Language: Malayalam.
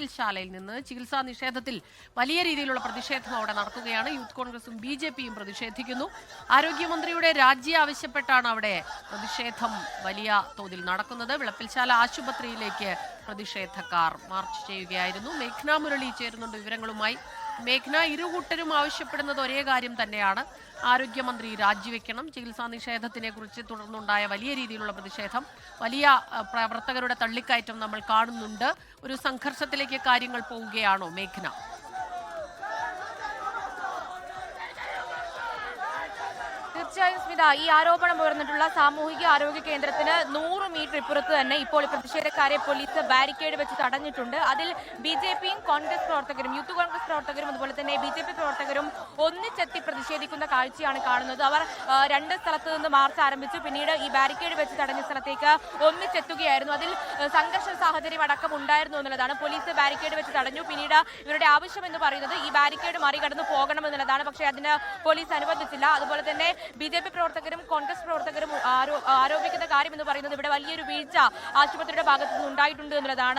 വിളപ്പിൽശാലയിൽ നിന്ന് ചികിത്സാ നിഷേധത്തിൽ വലിയ രീതിയിലുള്ള പ്രതിഷേധം അവിടെ നടക്കുകയാണ്. യൂത്ത് കോൺഗ്രസും BJPയും പ്രതിഷേധിക്കുന്നു. ആരോഗ്യമന്ത്രിയുടെ രാജി ആവശ്യപ്പെട്ടാണ് അവിടെ പ്രതിഷേധം വലിയ തോതിൽ നടക്കുന്നത്. വിളപ്പിൽശാല ആശുപത്രിയിലേക്ക് പ്രതിഷേധക്കാർ മാർച്ച് ചെയ്യുകയായിരുന്നു. മേഘ്ന മുരളി ചേരുന്നുണ്ട് വിവരങ്ങളുമായി. മേഘ്ന, ഇരുകൂട്ടരും ആവശ്യപ്പെടുന്നത് ഒരേ കാര്യം തന്നെയാണ്. ആരോഗ്യമന്ത്രി രാജിവെക്കണം. ചികിത്സാ നിഷേധത്തിനെ കുറിച്ച് തുടർന്നുണ്ടായ വലിയ രീതിയിലുള്ള പ്രതിഷേധം, വലിയ പ്രവർത്തകരുടെ തള്ളിക്കയറ്റം നമ്മൾ കാണുന്നുണ്ട്. ഒരു സംഘർഷത്തിലേക്ക് കാര്യങ്ങൾ പോവുകയാണോ മേഘ്ന? തീർച്ചയായും സ്മിത, ഈ ആരോപണം ഉയർന്നിട്ടുള്ള സാമൂഹിക ആരോഗ്യ കേന്ദ്രത്തിന് 100 മീറ്റർ ഇപ്പുറത്ത് തന്നെ ഇപ്പോൾ പ്രതിഷേധക്കാരെ പോലീസ് ബാരിക്കേഡ് വെച്ച് തടഞ്ഞിട്ടുണ്ട്. അതിൽ BJPയും കോൺഗ്രസ് പ്രവർത്തകരും, യൂത്ത് കോൺഗ്രസ് പ്രവർത്തകരും അതുപോലെ തന്നെ BJP പ്രവർത്തകരും ഒന്നിച്ചെത്തി പ്രതിഷേധിക്കുന്ന കാഴ്ചയാണ് കാണുന്നത്. അവർ 2 സ്ഥലത്ത് നിന്ന് മാർച്ച് ആരംഭിച്ചു, പിന്നീട് ഈ ബാരിക്കേഡ് വെച്ച് തടഞ്ഞ സ്ഥലത്തേക്ക് ഒന്നിച്ചെത്തുകയായിരുന്നു. അതിൽ സംഘർഷ സാഹചര്യം അടക്കം ഉണ്ടായിരുന്നു എന്നുള്ളതാണ്. പോലീസ് ബാരിക്കേഡ് വെച്ച് തടഞ്ഞു. പിന്നീട് ഇവരുടെ ആവശ്യം എന്ന് പറയുന്നത് ഈ ബാരിക്കേഡ് മറികടന്ന് പോകണമെന്നുള്ളതാണ്. പക്ഷേ അതിന് പോലീസ് അനുവദിച്ചില്ല. അതുപോലെ തന്നെ BJP പ്രവർത്തകരും കോൺഗ്രസ് പ്രവർത്തകരും ആരോപിക്കുന്ന കാര്യം എന്ന് പറയുന്നത് ഇവിടെ വലിയൊരു വീഴ്ച ആശുപത്രിയുടെ ഭാഗത്തു നിന്ന് ഉണ്ടായിട്ടുണ്ട് എന്നുള്ളതാണ്.